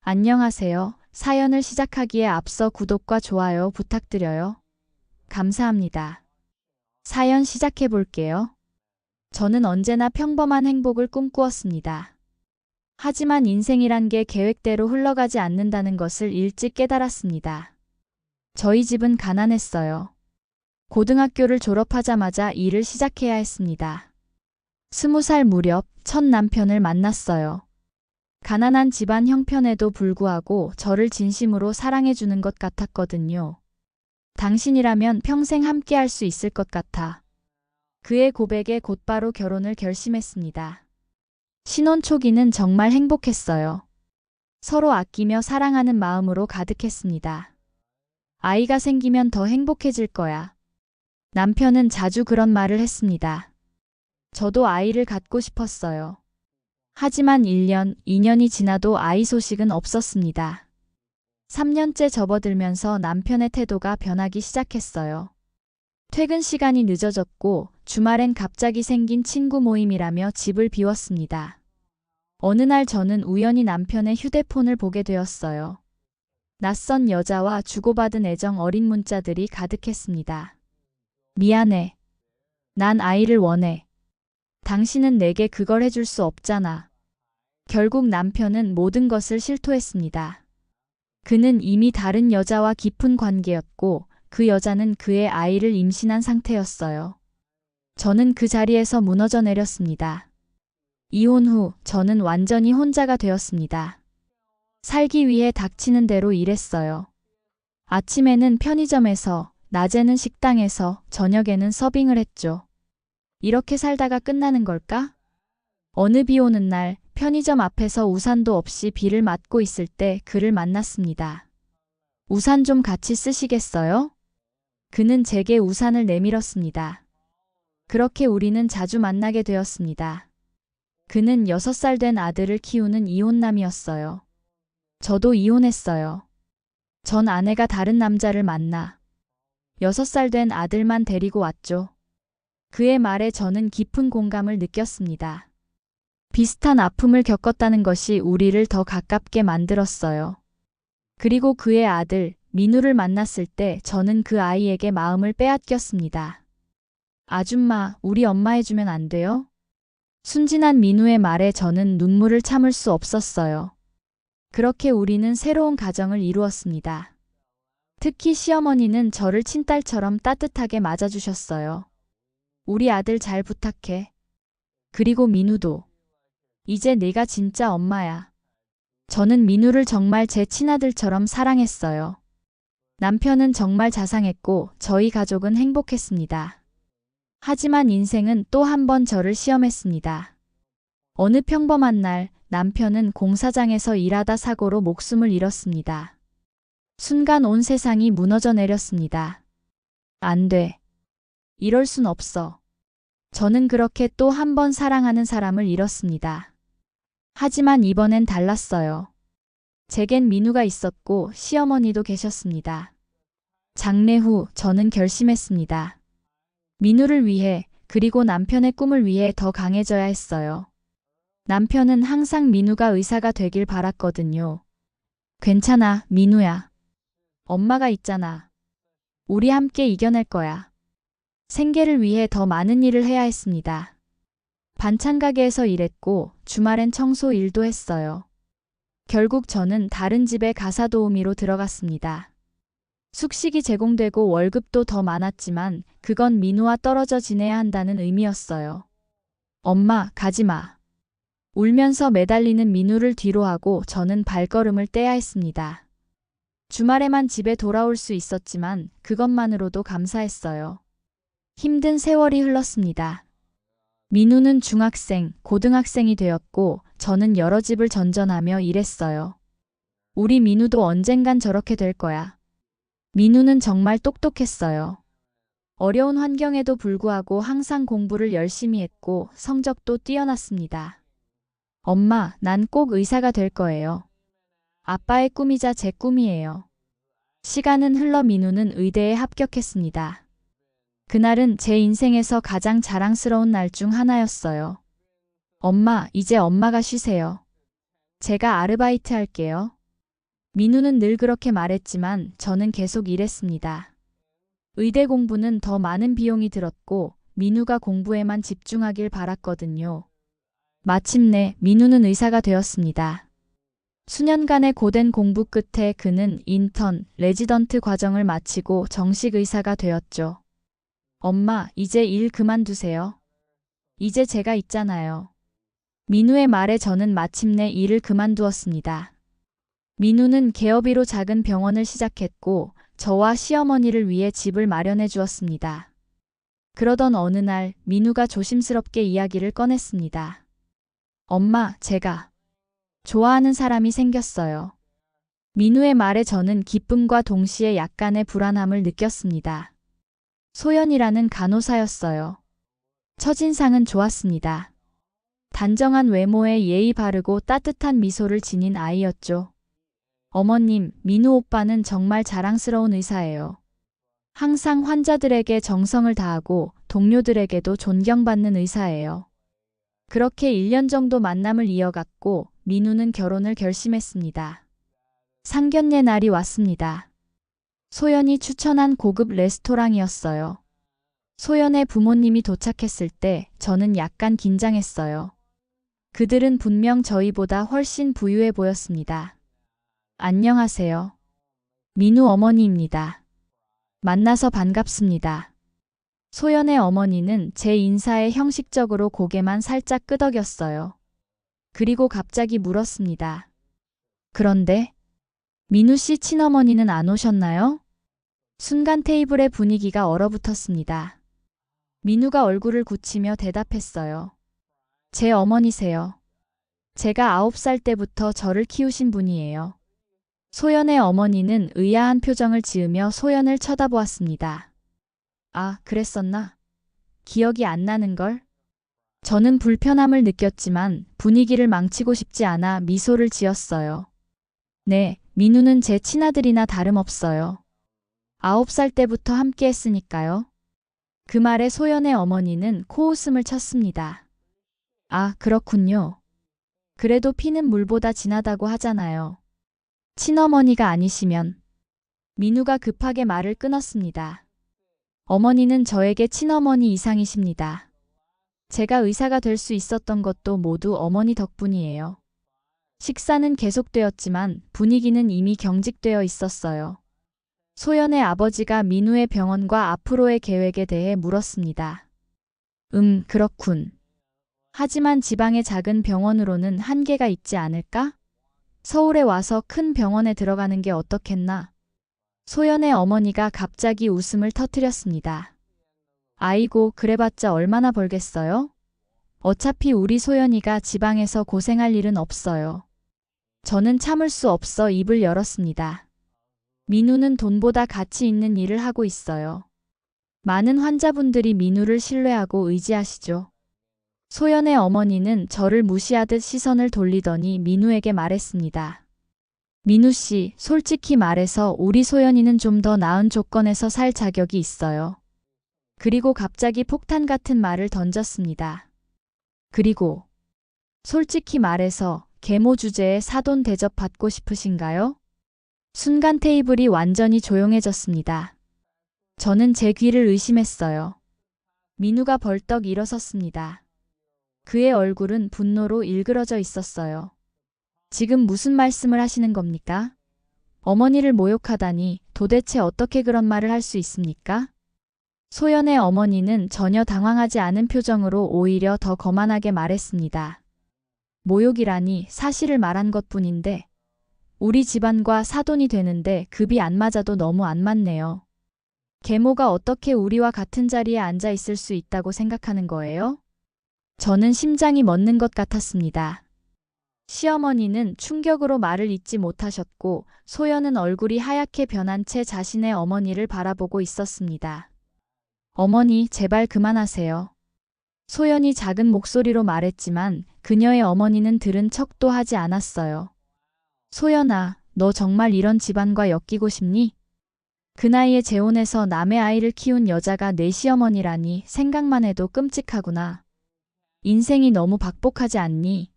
안녕하세요. 사연을 시작하기에 앞서 구독과 좋아요 부탁드려요. 감사합니다. 사연 시작해 볼게요. 저는 언제나 평범한 행복을 꿈꾸었습니다. 하지만 인생이란 게 계획대로 흘러가지 않는다는 것을 일찍 깨달았습니다. 저희 집은 가난했어요. 고등학교를 졸업하자마자 일을 시작해야 했습니다. 20살 무렵 첫 남편을 만났어요. 가난한 집안 형편에도 불구하고 저를 진심으로 사랑해주는 것 같았거든요. 당신이라면 평생 함께 할 수 있을 것 같아. 그의 고백에 곧바로 결혼을 결심했습니다. 신혼 초기는 정말 행복했어요. 서로 아끼며 사랑하는 마음으로 가득했습니다. 아이가 생기면 더 행복해질 거야. 남편은 자주 그런 말을 했습니다. 저도 아이를 갖고 싶었어요. 하지만 1년, 2년이 지나도 아이 소식은 없었습니다. 3년째 접어들면서 남편의 태도가 변하기 시작했어요. 퇴근 시간이 늦어졌고 주말엔 갑자기 생긴 친구 모임이라며 집을 비웠습니다. 어느 날 저는 우연히 남편의 휴대폰을 보게 되었어요. 낯선 여자와 주고받은 애정 어린 문자들이 가득했습니다. 미안해. 난 아이를 원해. 당신은 내게 그걸 해줄 수 없잖아. 결국 남편은 모든 것을 실토했습니다. 그는 이미 다른 여자와 깊은 관계였고 그 여자는 그의 아이를 임신한 상태였어요. 저는 그 자리에서 무너져 내렸습니다. 이혼 후 저는 완전히 혼자가 되었습니다. 살기 위해 닥치는 대로 일했어요. 아침에는 편의점에서, 낮에는 식당에서, 저녁에는 서빙을 했죠. 이렇게 살다가 끝나는 걸까? 어느 비 오는 날 편의점 앞에서 우산도 없이 비를 맞고 있을 때 그를 만났습니다. 우산 좀 같이 쓰시겠어요? 그는 제게 우산을 내밀었습니다. 그렇게 우리는 자주 만나게 되었습니다. 그는 6살 된 아들을 키우는 이혼남이었어요. 저도 이혼했어요. 전 아내가 다른 남자를 만나 6살 된 아들만 데리고 왔죠. 그의 말에 저는 깊은 공감을 느꼈습니다. 비슷한 아픔을 겪었다는 것이 우리를 더 가깝게 만들었어요. 그리고 그의 아들, 민우를 만났을 때 저는 그 아이에게 마음을 빼앗겼습니다. 아줌마, 우리 엄마 해주면 안 돼요? 순진한 민우의 말에 저는 눈물을 참을 수 없었어요. 그렇게 우리는 새로운 가정을 이루었습니다. 특히 시어머니는 저를 친딸처럼 따뜻하게 맞아주셨어요. 우리 아들 잘 부탁해. 그리고 민우도. 이제 네가 진짜 엄마야. 저는 민우를 정말 제 친아들처럼 사랑했어요. 남편은 정말 자상했고 저희 가족은 행복했습니다. 하지만 인생은 또 한 번 저를 시험했습니다. 어느 평범한 날 남편은 공사장에서 일하다 사고로 목숨을 잃었습니다. 순간 온 세상이 무너져 내렸습니다. 안 돼. 이럴 순 없어. 저는 그렇게 또 한 번 사랑하는 사람을 잃었습니다. 하지만 이번엔 달랐어요. 제겐 민우가 있었고 시어머니도 계셨습니다. 장례 후 저는 결심했습니다. 민우를 위해 그리고 남편의 꿈을 위해 더 강해져야 했어요. 남편은 항상 민우가 의사가 되길 바랐거든요. 괜찮아, 민우야. 엄마가 있잖아. 우리 함께 이겨낼 거야. 생계를 위해 더 많은 일을 해야 했습니다. 반찬 가게에서 일했고 주말엔 청소 일도 했어요. 결국 저는 다른 집에 가사 도우미로 들어갔습니다. 숙식이 제공되고 월급도 더 많았지만 그건 민우와 떨어져 지내야 한다는 의미였어요. 엄마, 가지 마. 울면서 매달리는 민우를 뒤로하고 저는 발걸음을 떼야 했습니다. 주말에만 집에 돌아올 수 있었지만 그것만으로도 감사했어요. 힘든 세월이 흘렀습니다. 민우는 중학생, 고등학생이 되었고 저는 여러 집을 전전하며 일했어요. 우리 민우도 언젠간 저렇게 될 거야. 민우는 정말 똑똑했어요. 어려운 환경에도 불구하고 항상 공부를 열심히 했고 성적도 뛰어났습니다. 엄마, 난 꼭 의사가 될 거예요. 아빠의 꿈이자 제 꿈이에요. 시간은 흘러 민우는 의대에 합격했습니다. 그날은 제 인생에서 가장 자랑스러운 날 중 하나였어요. 엄마, 이제 엄마가 쉬세요. 제가 아르바이트 할게요. 민우는 늘 그렇게 말했지만 저는 계속 일했습니다. 의대 공부는 더 많은 비용이 들었고 민우가 공부에만 집중하길 바랐거든요. 마침내 민우는 의사가 되었습니다. 수년간의 고된 공부 끝에 그는 인턴, 레지던트 과정을 마치고 정식 의사가 되었죠. 엄마, 이제 일 그만두세요. 이제 제가 있잖아요. 민우의 말에 저는 마침내 일을 그만두었습니다. 민우는 개업이로 작은 병원을 시작했고 저와 시어머니를 위해 집을 마련해 주었습니다. 그러던 어느 날 민우가 조심스럽게 이야기를 꺼냈습니다. 엄마, 제가 좋아하는 사람이 생겼어요. 민우의 말에 저는 기쁨과 동시에 약간의 불안함을 느꼈습니다. 소연이라는 간호사였어요. 첫인상은 좋았습니다. 단정한 외모에 예의 바르고 따뜻한 미소를 지닌 아이였죠. 어머님, 민우 오빠는 정말 자랑스러운 의사예요. 항상 환자들에게 정성을 다하고 동료들에게도 존경받는 의사예요. 그렇게 1년 정도 만남을 이어갔고 민우는 결혼을 결심했습니다. 상견례 날이 왔습니다. 소연이 추천한 고급 레스토랑이었어요. 소연의 부모님이 도착했을 때 저는 약간 긴장했어요. 그들은 분명 저희보다 훨씬 부유해 보였습니다. 안녕하세요. 민우 어머니입니다. 만나서 반갑습니다. 소연의 어머니는 제 인사에 형식적으로 고개만 살짝 끄덕였어요. 그리고 갑자기 물었습니다. 그런데 민우 씨 친어머니는 안 오셨나요? 순간 테이블의 분위기가 얼어붙었습니다. 민우가 얼굴을 굳히며 대답했어요. 제 어머니세요. 제가 9살 때부터 저를 키우신 분이에요. 소연의 어머니는 의아한 표정을 지으며 소연을 쳐다보았습니다. 아, 그랬었나? 기억이 안 나는걸? 저는 불편함을 느꼈지만 분위기를 망치고 싶지 않아 미소를 지었어요. 네, 민우는 제 친아들이나 다름없어요. 9살 때부터 함께 했으니까요. 그 말에 소연의 어머니는 코웃음을 쳤습니다. 아, 그렇군요. 그래도 피는 물보다 진하다고 하잖아요. 친어머니가 아니시면. 민우가 급하게 말을 끊었습니다. 어머니는 저에게 친어머니 이상이십니다. 제가 의사가 될 수 있었던 것도 모두 어머니 덕분이에요. 식사는 계속되었지만 분위기는 이미 경직되어 있었어요. 소연의 아버지가 민우의 병원과 앞으로의 계획에 대해 물었습니다. 그렇군. 하지만 지방의 작은 병원으로는 한계가 있지 않을까? 서울에 와서 큰 병원에 들어가는 게 어떻겠나? 소연의 어머니가 갑자기 웃음을 터뜨렸습니다. 아이고, 그래봤자 얼마나 벌겠어요? 어차피 우리 소연이가 지방에서 고생할 일은 없어요. 저는 참을 수 없어 입을 열었습니다. 민우는 돈보다 가치 있는 일을 하고 있어요. 많은 환자분들이 민우를 신뢰하고 의지하시죠. 소연의 어머니는 저를 무시하듯 시선을 돌리더니 민우에게 말했습니다. 민우 씨, 솔직히 말해서 우리 소연이는 좀 더 나은 조건에서 살 자격이 있어요. 그리고 갑자기 폭탄 같은 말을 던졌습니다. 그리고 솔직히 말해서 계모 주제에 사돈 대접 받고 싶으신가요? 순간 테이블이 완전히 조용해졌습니다. 저는 제 귀를 의심했어요. 민우가 벌떡 일어섰습니다. 그의 얼굴은 분노로 일그러져 있었어요. 지금 무슨 말씀을 하시는 겁니까? 어머니를 모욕하다니 도대체 어떻게 그런 말을 할 수 있습니까? 소연의 어머니는 전혀 당황하지 않은 표정으로 오히려 더 거만하게 말했습니다. 모욕이라니 사실을 말한 것뿐인데 우리 집안과 사돈이 되는데 급이 안 맞아도 너무 안 맞네요. 계모가 어떻게 우리와 같은 자리에 앉아 있을 수 있다고 생각하는 거예요? 저는 심장이 멎는 것 같았습니다. 시어머니는 충격으로 말을 잇지 못하셨고 소연은 얼굴이 하얗게 변한 채 자신의 어머니를 바라보고 있었습니다. 어머니, 제발 그만하세요. 소연이 작은 목소리로 말했지만 그녀의 어머니는 들은 척도 하지 않았어요. 소연아, 너 정말 이런 집안과 엮이고 싶니? 그 나이에 재혼해서 남의 아이를 키운 여자가 내 시어머니라니 생각만 해도 끔찍하구나. 인생이 너무 박복하지 않니?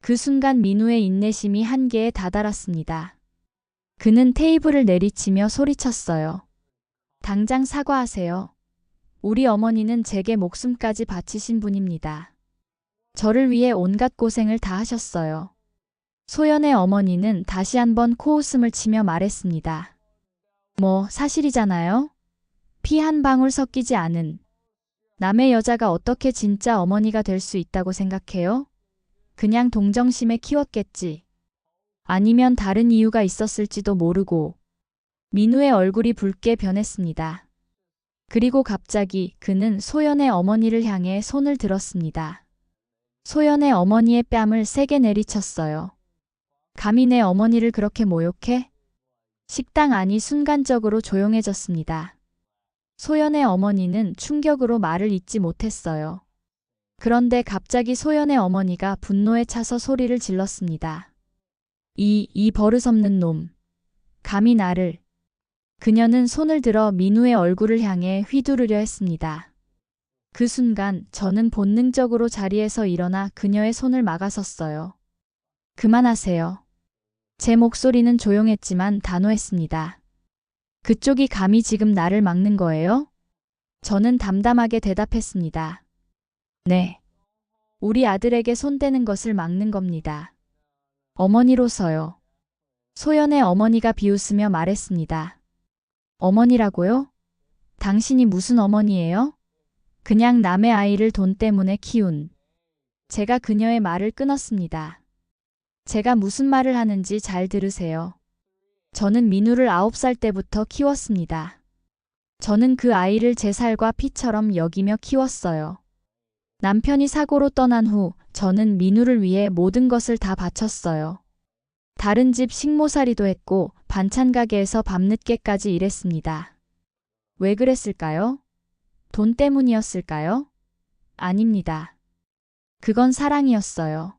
그 순간 민우의 인내심이 한계에 다다랐습니다. 그는 테이블을 내리치며 소리쳤어요. 당장 사과하세요. 우리 어머니는 제게 목숨까지 바치신 분입니다. 저를 위해 온갖 고생을 다 하셨어요. 소연의 어머니는 다시 한번 코웃음을 치며 말했습니다. 뭐 사실이잖아요. 피 한 방울 섞이지 않은 남의 여자가 어떻게 진짜 어머니가 될 수 있다고 생각해요? 그냥 동정심에 키웠겠지. 아니면 다른 이유가 있었을지도 모르고. 민우의 얼굴이 붉게 변했습니다. 그리고 갑자기 그는 소연의 어머니를 향해 손을 들었습니다. 소연의 어머니의 뺨을 세게 내리쳤어요. 감히 내 어머니를 그렇게 모욕해? 식당 안이 순간적으로 조용해졌습니다. 소연의 어머니는 충격으로 말을 잇지 못했어요. 그런데 갑자기 소연의 어머니가 분노에 차서 소리를 질렀습니다. 이 버릇없는 놈. 감히 나를. 그녀는 손을 들어 민우의 얼굴을 향해 휘두르려 했습니다. 그 순간 저는 본능적으로 자리에서 일어나 그녀의 손을 막아섰어요. 그만하세요. 제 목소리는 조용했지만 단호했습니다. 그쪽이 감히 지금 나를 막는 거예요? 저는 담담하게 대답했습니다. 네. 우리 아들에게 손대는 것을 막는 겁니다. 어머니로서요. 소연의 어머니가 비웃으며 말했습니다. 어머니라고요? 당신이 무슨 어머니예요? 그냥 남의 아이를 돈 때문에 키운. 제가 그녀의 말을 끊었습니다. 제가 무슨 말을 하는지 잘 들으세요. 저는 민우를 9살 때부터 키웠습니다. 저는 그 아이를 제 살과 피처럼 여기며 키웠어요. 남편이 사고로 떠난 후 저는 민우를 위해 모든 것을 다 바쳤어요. 다른 집 식모살이도 했고 반찬 가게에서 밤늦게까지 일했습니다. 왜 그랬을까요? 돈 때문이었을까요? 아닙니다. 그건 사랑이었어요.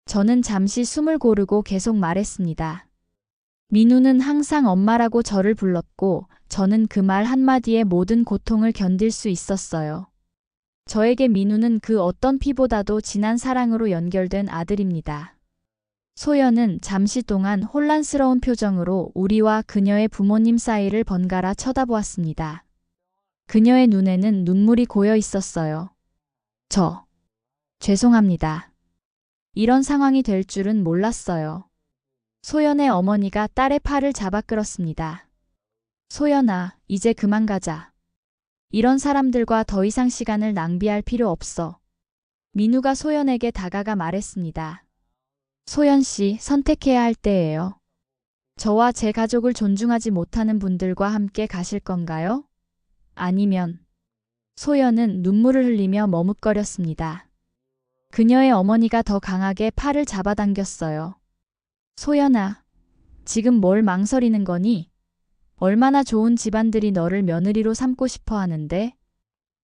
저는 잠시 숨을 고르고 계속 말했습니다. 민우는 항상 엄마라고 저를 불렀고 저는 그 말 한마디에 모든 고통을 견딜 수 있었어요. 저에게 민우는 그 어떤 피보다도 진한 사랑으로 연결된 아들입니다. 소연은 잠시 동안 혼란스러운 표정으로 우리와 그녀의 부모님 사이를 번갈아 쳐다보았습니다. 그녀의 눈에는 눈물이 고여 있었어요. 죄송합니다. 이런 상황이 될 줄은 몰랐어요. 소연의 어머니가 딸의 팔을 잡아 끌었습니다. 소연아, 이제 그만 가자. 이런 사람들과 더 이상 시간을 낭비할 필요 없어. 민우가 소연에게 다가가 말했습니다. 소연 씨, 선택해야 할 때예요. 저와 제 가족을 존중하지 못하는 분들과 함께 가실 건가요? 아니면. 소연은 눈물을 흘리며 머뭇거렸습니다. 그녀의 어머니가 더 강하게 팔을 잡아당겼어요. 소연아, 지금 뭘 망설이는 거니? 얼마나 좋은 집안들이 너를 며느리로 삼고 싶어 하는데?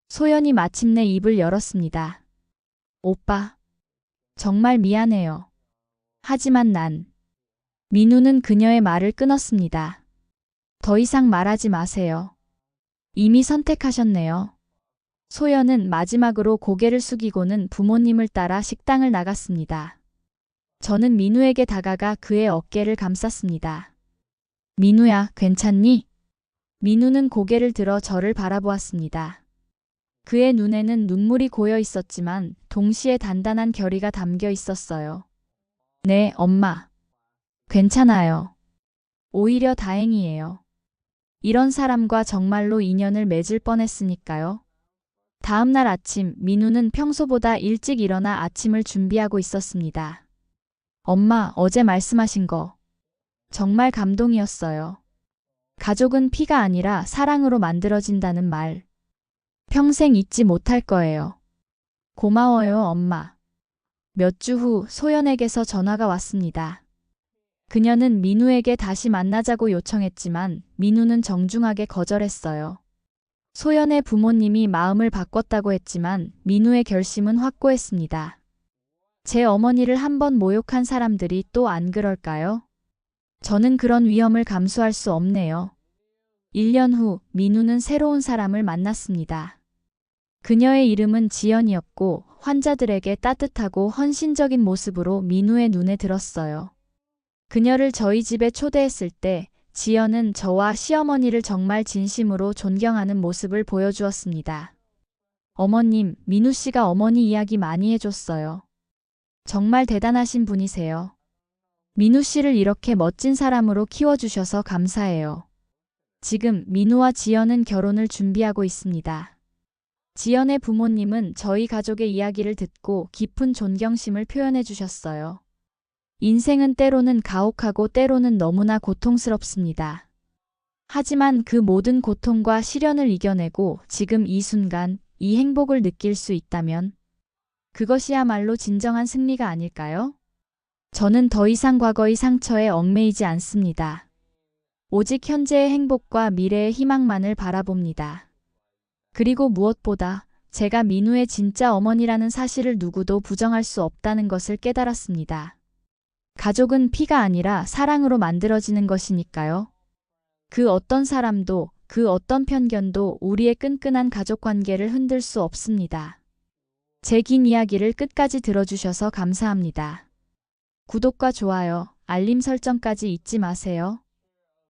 소연이 마침내 입을 열었습니다. 오빠, 정말 미안해요. 하지만 난. 민우는 그녀의 말을 끊었습니다. 더 이상 말하지 마세요. 이미 선택하셨네요. 소연은 마지막으로 고개를 숙이고는 부모님을 따라 식당을 나갔습니다. 저는 민우에게 다가가 그의 어깨를 감쌌습니다. 민우야, 괜찮니? 민우는 고개를 들어 저를 바라보았습니다. 그의 눈에는 눈물이 고여 있었지만 동시에 단단한 결의가 담겨 있었어요. 네, 엄마. 괜찮아요. 오히려 다행이에요. 이런 사람과 정말로 인연을 맺을 뻔했으니까요. 다음 날 아침, 민우는 평소보다 일찍 일어나 아침을 준비하고 있었습니다. 엄마, 어제 말씀하신 거 정말 감동이었어요. 가족은 피가 아니라 사랑으로 만들어진다는 말. 평생 잊지 못할 거예요. 고마워요, 엄마. 몇 주 후 소연에게서 전화가 왔습니다. 그녀는 민우에게 다시 만나자고 요청했지만 민우는 정중하게 거절했어요. 소연의 부모님이 마음을 바꿨다고 했지만 민우의 결심은 확고했습니다. 제 어머니를 한번 모욕한 사람들이 또 안 그럴까요? 저는 그런 위험을 감수할 수 없네요. 1년 후 민우는 새로운 사람을 만났습니다. 그녀의 이름은 지연이었고 환자들에게 따뜻하고 헌신적인 모습으로 민우의 눈에 들었어요. 그녀를 저희 집에 초대했을 때 지연은 저와 시어머니를 정말 진심으로 존경하는 모습을 보여주었습니다. 어머님, 민우 씨가 어머니 이야기 많이 해줬어요. 정말 대단하신 분이세요. 민우 씨를 이렇게 멋진 사람으로 키워주셔서 감사해요. 지금 민우와 지연은 결혼을 준비하고 있습니다. 지연의 부모님은 저희 가족의 이야기를 듣고 깊은 존경심을 표현해 주셨어요. 인생은 때로는 가혹하고 때로는 너무나 고통스럽습니다. 하지만 그 모든 고통과 시련을 이겨내고 지금 이 순간, 이 행복을 느낄 수 있다면 그것이야말로 진정한 승리가 아닐까요? 저는 더 이상 과거의 상처에 얽매이지 않습니다. 오직 현재의 행복과 미래의 희망만을 바라봅니다. 그리고 무엇보다 제가 민우의 진짜 어머니라는 사실을 누구도 부정할 수 없다는 것을 깨달았습니다. 가족은 피가 아니라 사랑으로 만들어지는 것이니까요. 그 어떤 사람도, 그 어떤 편견도 우리의 끈끈한 가족 관계를 흔들 수 없습니다. 제 긴 이야기를 끝까지 들어주셔서 감사합니다. 구독과 좋아요, 알림 설정까지 잊지 마세요.